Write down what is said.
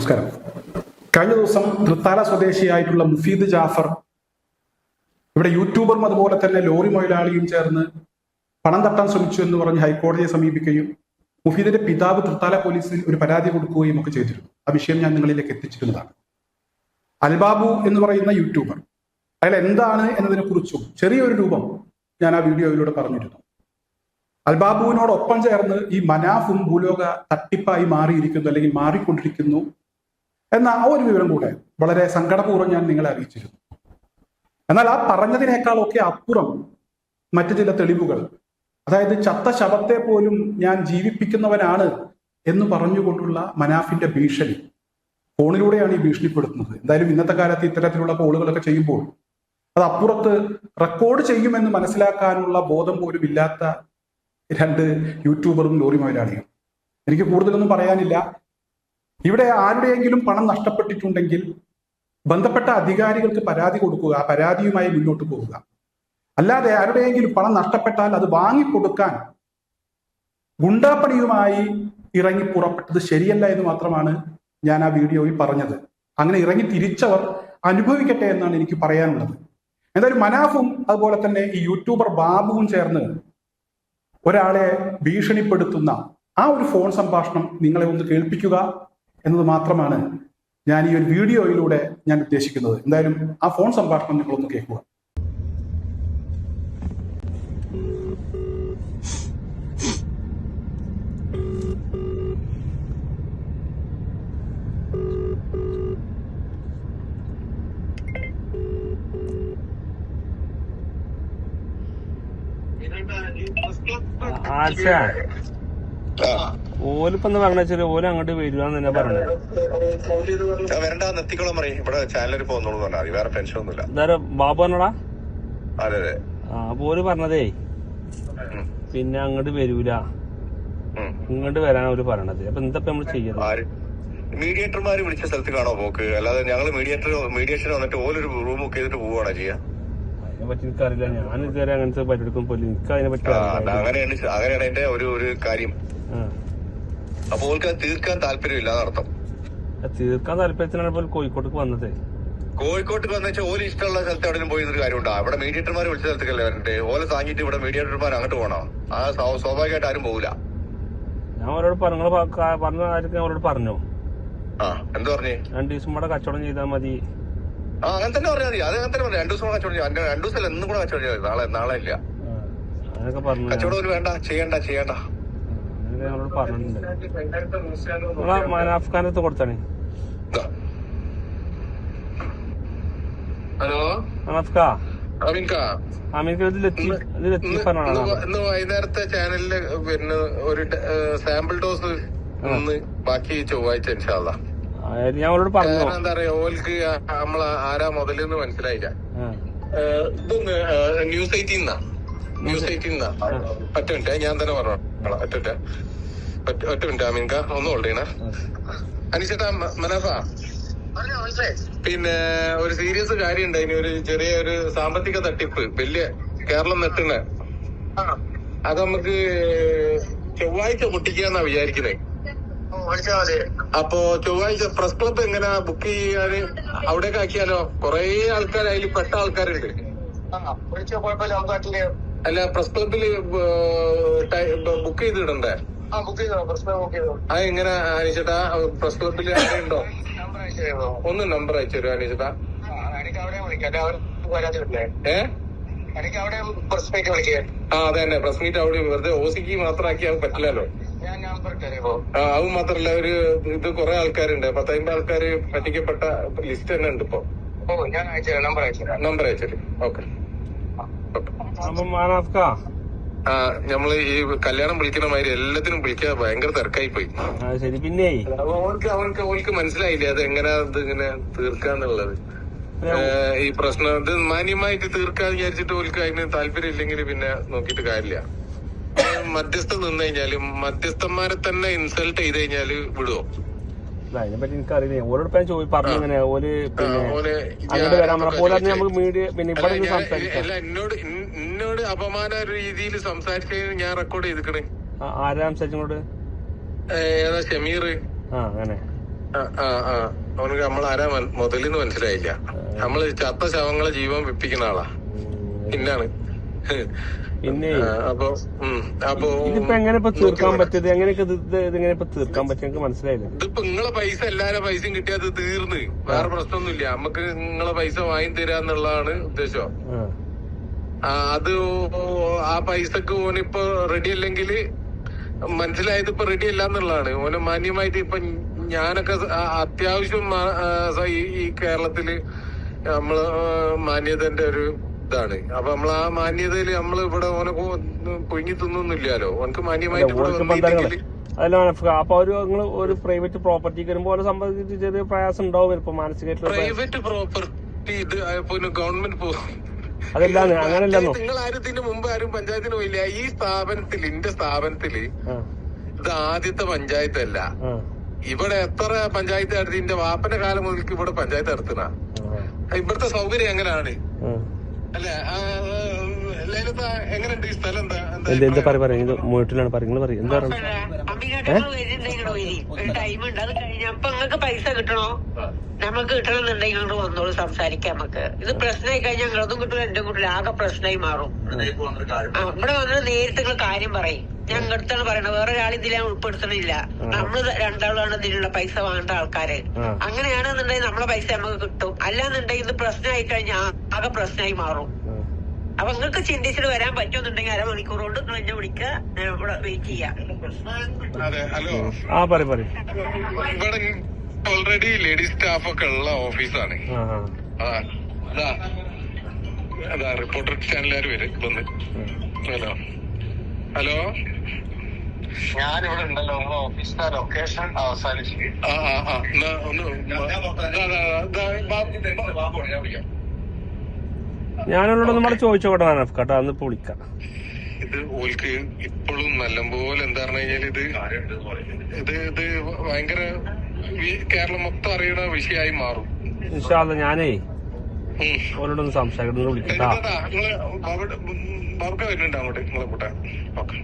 നമസ്കാരം. കഴിഞ്ഞ ദിവസം തൃത്താല സ്വദേശിയായിട്ടുള്ള മുഫീദ് ജാഫർ ഇവിടെ യൂട്യൂബറും അതുപോലെ തന്നെ ലോറി മൊയിലാളിയും ചേർന്ന് പണം തട്ടാൻ ശ്രമിച്ചു എന്ന് പറഞ്ഞ് ഹൈക്കോടതിയെ സമീപിക്കുകയും മുഫീദിന്റെ പിതാവ് തൃത്താല പോലീസിൽ ഒരു പരാതി കൊടുക്കുകയും ഒക്കെ ചെയ്തിരുന്നു. ആ വിഷയം ഞാൻ നിങ്ങളിലേക്ക് എത്തിച്ചിരുന്നതാണ്. അൽബാബു എന്ന് പറയുന്ന യൂട്യൂബർ, അയാൾ എന്താണ് എന്നതിനെ കുറിച്ചും ചെറിയൊരു രൂപം ഞാൻ ആ വീഡിയോയിലൂടെ പറഞ്ഞിരുന്നു. അൽബാബുവിനോടൊപ്പം ചേർന്ന് ഈ മനാഫും ഭൂലോക തട്ടിപ്പായി മാറിയിരിക്കുന്നു അല്ലെങ്കിൽ മാറിക്കൊണ്ടിരിക്കുന്നു എന്ന ആ ഒരു വിവരം കൂടെ വളരെ സങ്കടപൂർവ്വം ഞാൻ നിങ്ങളെ അറിയിച്ചിരുന്നു. എന്നാൽ ആ പറഞ്ഞതിനേക്കാളൊക്കെ അപ്പുറം മറ്റു ചില തെളിവുകൾ, അതായത് ചത്ത ശവത്തെ പോലും ഞാൻ ജീവിപ്പിക്കുന്നവനാണ് എന്ന് പറഞ്ഞുകൊണ്ടുള്ള മനാഫിന്റെ ഭീഷണി, ഫോണിലൂടെയാണ് ഈ ഭീഷണിപ്പെടുത്തുന്നത്. എന്തായാലും ഇന്നത്തെ കാലത്ത് ഇത്തരത്തിലുള്ള കോളുകളൊക്കെ ചെയ്യുമ്പോൾ അത് അപ്പുറത്ത് റെക്കോർഡ് ചെയ്യുമെന്ന് മനസ്സിലാക്കാനുള്ള ബോധം പോലും ഇല്ലാത്ത രണ്ട് യൂട്യൂബറും ലോറി മൊയിലാളിയും. എനിക്ക് കൂടുതലൊന്നും പറയാനില്ല. ഇവിടെ ആരുടെയെങ്കിലും പണം നഷ്ടപ്പെട്ടിട്ടുണ്ടെങ്കിൽ ബന്ധപ്പെട്ട അധികാരികൾക്ക് പരാതി കൊടുക്കുക, ആ പരാതിയുമായി മുന്നോട്ട് പോവുക. അല്ലാതെ ആരുടെയെങ്കിലും പണം നഷ്ടപ്പെട്ടാൽ അത് വാങ്ങിക്കൊടുക്കാൻ ഗുണ്ടാപ്പണിയുമായി ഇറങ്ങി പുറപ്പെട്ടത് ശരിയല്ല എന്ന് മാത്രമാണ് ഞാൻ ആ വീഡിയോയിൽ പറഞ്ഞത്. അങ്ങനെ ഇറങ്ങി തിരിച്ചവർ അനുഭവിക്കട്ടെ എന്നാണ് എനിക്ക് പറയാനുള്ളത്. എന്തായാലും മനാഫും അതുപോലെ തന്നെ ഈ യൂട്യൂബർ ബാബുവും ചേർന്ന് ഒരാളെ ഭീഷണിപ്പെടുത്തുന്ന ആ ഒരു ഫോൺ സംഭാഷണം നിങ്ങളെ ഒന്ന് കേൾപ്പിക്കുക എന്നത് മാത്രമാണ് ഞാൻ ഈ ഒരു വീഡിയോയിലൂടെ ഞാൻ ഉദ്ദേശിക്കുന്നത്. എന്തായാലും ആ ഫോൺ സംഭാഷണം നിങ്ങളൊന്ന് കേൾക്കുക. ഓലിപ്പെന്ന് പറഞ്ഞാൽ ഓല് അങ്ങോട്ട് വരികയെന്ന് തന്നെ പറഞ്ഞത്. എന്തായാലും ബാബു പറഞ്ഞടാ. അപ്പൊ ഓല് പറഞ്ഞതേ പിന്നെ അങ്ങോട്ട് വരൂല, ഇങ്ങോട്ട് വരാൻ അവര് പറയണത്. അപ്പൊ എന്താ നമ്മള് ചെയ്യുന്നത്? മീഡിയേറ്റർമാര് വിളിച്ച സ്ഥലത്ത് കാണോ പോക്ക്? അല്ലാതെ ഞങ്ങള് മീഡിയേഷൻ വന്നിട്ട് ഓലൊരു റൂം ബുക്ക് ചെയ്തിട്ട് പോവാണോ ചെയ്യാ? അതിനെ പറ്റി എനിക്കറിയില്ല. ഞാൻ ഇതുവരെ അങ്ങനത്തെ പരിപാടിക്കും പോലും എനിക്ക് അതിനെ പറ്റി അങ്ങനെയാണ് എന്റെ ഒരു കാര്യം. അപ്പൊ ഓൾക്ക് തീർക്കാൻ താല്പര്യമില്ല എന്നർത്ഥം. തീർക്കാൻ താല്പര്യത്തിനാണ് ഇപ്പോൾ കോഴിക്കോട്ടേക്ക് വന്നത്. കോഴിക്കോട്ട് വന്നു വെച്ചാൽ ഓല് ഇഷ്ടമുള്ള സ്ഥലത്ത് എവിടെയും പോയി ഒരു കാര്യമുണ്ടോ? അവിടെ മീഡിയേറ്റർമാർ വിളിച്ച സ്ഥലത്തേക്കല്ലേ വരണ്ടേ? ഓല താങ്ങിട്ട് ഇവിടെ മീഡിയേറ്റർമാർ അങ്ങോട്ട് പോകണോ? ആ സ്വാഭാവികമായിട്ട് ആരും പോകില്ല. ഞാൻ അവരോട് പറഞ്ഞ കാര്യത്തിൽ അവരോട് പറഞ്ഞു. എന്ത് പറഞ്ഞു? 2 ദിവസം കൂടെ കച്ചവടം ചെയ്താൽ മതി. അങ്ങനെ തന്നെ പറഞ്ഞാൽ മതി. അത് അങ്ങനെ തന്നെ പറഞ്ഞു. 2 ദിവസം കൂടെ കച്ചവടം ചെയ്യാം. 2 ദിവസം എന്നും കൂടെ കച്ചവടം ചെയ്യാം. നാളെ ഇല്ല. അങ്ങനെയൊക്കെ പറഞ്ഞു. കച്ചവടം വേണ്ട, ചെയ്യണ്ട. ഞങ്ങളോട് പറഞ്ഞിട്ടുണ്ട്. മനാഫ്ഖാനത്ത് കൊടുത്താണ്. ഹലോ ഇന്ന് വൈകുന്നേരത്തെ ചാനലില് പിന്നെ ഒരു സാമ്പിൾ ഡോസ് ബാക്കി ചൊവ്വാഴ്ച ഇൻഷാല്ലാ. എന്താ പറയാ, ഓൽക്ക് നമ്മളെ ആരാ മുതലെന്ന് മനസ്സിലായില്ല. ഇതൊന്ന് ന്യൂസ് 18 ഒറ്റ മിനിറ്റ് ഞാൻ തന്നെ പറഞ്ഞു. ഒറ്റ മിനിറ്റ് അമീൻക ഒന്ന് ഹോൾഡ് ചെയ്യണേ. അനീഷേട്ടാ, മനാഫ, പിന്നെ ഒരു സീരിയസ് കാര്യം ഉണ്ടായിന്. ഒരു ചെറിയൊരു സാമ്പത്തിക തട്ടിപ്പ് വലിയ കേരളം നെട്ടുന്ന. അത് നമുക്ക് ചൊവ്വാഴ്ച പൊട്ടിക്കാന്നാ വിചാരിക്കുന്നത്. അപ്പൊ ചൊവ്വാഴ്ച പ്രസ് ക്ലബ് എങ്ങനെ ബുക്ക് ചെയ്യാന് അവിടേക്ക് ആക്കിയാലോ? കൊറേ ആൾക്കാർ അതിൽ പെട്ട ആൾക്കാരുണ്ട്. അല്ല, പ്രസ് ക്ലബില് ബുക്ക് ചെയ്തിടണ്ടേ? അത് എങ്ങനെ അനീഷേട്ടാ? പ്രസ് ക്ലബിൽ ഉണ്ടോ? ഒന്ന് നമ്പർ അയച്ചു തരുമോ അനീഷേട്ടാ? അതെ തന്നെ, പ്രസ് മീറ്റ് അവിടെ വെറുതെ ഓസിക്ക് മാത്രം ആക്കിയാൽ പറ്റില്ലല്ലോ. അത് മാത്രല്ല, ഇത് കുറെ ആൾക്കാരുണ്ട്. 10-50 ആൾക്കാര് പറ്റിക്കപ്പെട്ട ലിസ്റ്റ് തന്നെ ഉണ്ട് ഇപ്പൊ. നമ്പർ അയച്ചു. ഓക്കെ. നമ്മള് ഈ കല്യാണം വിളിക്കുന്ന മാതിരി എല്ലാത്തിനും വിളിക്കാൻ ഭയങ്കര തിരക്കായി പോയി. പിന്നെ അവർക്ക് മനസ്സിലായില്ലേ അത് എങ്ങനെയാ ഇത് ഇങ്ങനെ തീർക്കാന്നുള്ളത്. ഈ പ്രശ്നം ഇത് മാന്യമായിട്ട് തീർക്കാന്ന് വിചാരിച്ചിട്ട് ഓൽക്ക് അതിന് താല്പര്യം ഇല്ലെങ്കിൽ പിന്നെ നോക്കിയിട്ട് കാര്യമില്ല. മധ്യസ്ഥം നിന്ന് കഴിഞ്ഞാല് മധ്യസ്ഥന്മാരെ തന്നെ ഇൻസൾട്ട് ചെയ്ത് കഴിഞ്ഞാല് വിടുവോ? അതിനെപ്പറ്റി എനിക്കറിയില്ല. ഓരോട് പറഞ്ഞു ഇങ്ങനെ ഓല് എന്നോട് അപമാന രീതിയിൽ സംസാരിച്ച ഞാൻ റെക്കോർഡ് ചെയ്തിക്കണേ. ആരാ സംസാരിച്ചോട്? ഏതാ ഷമീർ? അങ്ങനെ അവനക്ക് നമ്മളാരാ മുതലെന്ന് മനസ്സിലായില്ല. നമ്മള് ചത്ത ശവങ്ങളെ ജീവൻ വെപ്പിക്കുന്ന ആളാ. പിന്നാണ് പിന്നെ അപ്പൊ ഇതിപ്പോ എങ്ങനെ തീർക്കാൻ പറ്റിയത്? എങ്ങനെയൊക്കെ ഇതെങ്ങനെ തീർക്കാൻ പറ്റും മനസ്സിലായില്ല. ഇതിപ്പോ നിങ്ങളെ പൈസ എല്ലാരും പൈസയും കിട്ടിയാൽ അത് തീർന്ന് വേറെ പ്രശ്നമൊന്നുമില്ല. നമുക്ക് നിങ്ങളെ പൈസ വാങ്ങി തരാന്നുള്ളതാണ് ഉദ്ദേശം. അത് ആ പൈസക്ക് ഓനിപ്പോ റെഡി അല്ലെങ്കിൽ മനസ്സിലായത് ഇപ്പൊ റെഡി അല്ല എന്നുള്ളതാണ്. ഓന് മാന്യമായിട്ട് ഇപ്പൊ ഞാനൊക്കെ അത്യാവശ്യം ഈ കേരളത്തില് നമ്മള് മാന്യതന്റെ ഒരു ഇതാണ്. അപ്പൊ നമ്മൾ ആ മാന്യതയില് നമ്മള് ഇവിടെ ഓനെ പൊങ്ങി തിന്നൊന്നുമില്ലല്ലോ. ഓനക്ക് മാന്യമായിട്ട് അതല്ല അപ്പൊ ഒരു പ്രൈവറ്റ് പ്രോപ്പർട്ടിക്ക് വരുമ്പോ ഓരോ സംബന്ധിച്ച് ചെറിയ പ്രയാസം ഉണ്ടാവും ഇപ്പൊ മാനസികമായിട്ടുള്ള. പ്രൈവറ്റ് പ്രോപ്പർട്ടി ഇത് ഗവൺമെന്റ് പോകും. അതല്ല അങ്ങനല്ലോ. നിങ്ങൾ ആരും ഇതിന് മുമ്പ് ആരും പഞ്ചായത്തിന് പോയില്ല. ഈ സ്ഥാപനത്തില് എന്റെ സ്ഥാപനത്തില് ഇത് ആദ്യത്തെ പഞ്ചായത്തല്ല. ഇവിടെ എത്ര പഞ്ചായത്ത് നടത്തി? എന്റെ വാപ്പന്റെ കാലം മുതൽക്ക് ഇവിടെ പഞ്ചായത്ത് നടത്തുന്ന. ഇവിടുത്തെ സൗകര്യം എങ്ങനെയാണ് അല്ലെ? എങ്ങനെയുണ്ട് ഈ സ്ഥലം? എന്താ വീട്ടിലാണ് പറയുന്നത്. എന്താ ടൈം ഉണ്ട്. അത് കഴിഞ്ഞപ്പോ നിങ്ങൾക്ക് പൈസ കിട്ടണോ? നമുക്ക് കിട്ടണമെന്നുണ്ടെങ്കിൽ നിങ്ങൾ വന്നോളൂ, സംസാരിക്കാം. നമുക്ക് ഇത് പ്രശ്നമായി കഴിഞ്ഞാൽ ഞങ്ങളതും കിട്ടില്ല, എന്റെ കൂട്ടിൽ ആകെ പ്രശ്നമായി മാറും. ഇവിടെ വന്നിട്ട് നേരിട്ട് നിങ്ങൾ കാര്യം പറയും. ഞങ്ങൾ അടുത്താണ് പറയണത്. വേറെ ഒരാൾ ഇതിലെ ഉൾപ്പെടുത്തണില്ല. നമ്മള് രണ്ടാളാണ് ഇതിനുള്ള പൈസ വാങ്ങേണ്ട ആൾക്കാര്. അങ്ങനെയാണെന്നുണ്ടെങ്കിൽ നമ്മളെ പൈസ നമുക്ക് കിട്ടും. അല്ലാന്നുണ്ടെങ്കിൽ ഇത് പ്രശ്നമായി കഴിഞ്ഞാൽ ആകെ പ്രശ്നമായി മാറും. അപ്പൊ നിങ്ങൾക്ക് ചിന്തിച്ചിട്ട് വരാൻ പറ്റുമെന്നുണ്ടെങ്കിൽ അരമണിക്കൂർ കൊണ്ട് നിങ്ങൾ എന്നെ വിളിക്കുക. ഞാൻ ഇവിടെ വെയിറ്റ് ചെയ്യാം. ഹലോ, ഇവിടെ ഓൾറെഡി ലേഡീസ് സ്റ്റാഫ് ഒക്കെ ഉള്ള ഓഫീസാണ്. അതാ റിപ്പോർട്ടർ ചാനലുകാർ വരും വന്ന്. ഹലോ ഹലോ, ഞാനിവിടെ ഉണ്ടല്ലോ. നിങ്ങളെ ഓഫീസിന്റെ ലൊക്കേഷൻ അവസാനിച്ചു. ഞാനോടൊന്നും കൂടെ ചോദിച്ചോട്ടെ കേട്ടോ, അന്നിപ്പോ വിളിക്കാം. ഇത് ഓൽക്ക് ഇപ്പോഴും നല്ലപോലെ എന്താ പറഞ്ഞു കഴിഞ്ഞാല് ഇത് ഭയങ്കര കേരളം മൊത്തം അറിയണ വിഷയമായി മാറും. ഇൻഷാ അല്ലാ ഞാനേ ഓരോടൊന്ന് സംസാരിക്കണം. വിളിക്കട്ടാ. നിങ്ങള് ബാബുക്ക വരുന്നുണ്ട് അങ്ങോട്ട് നിങ്ങളെ കൂട്ടാൻ. ഓക്കെ.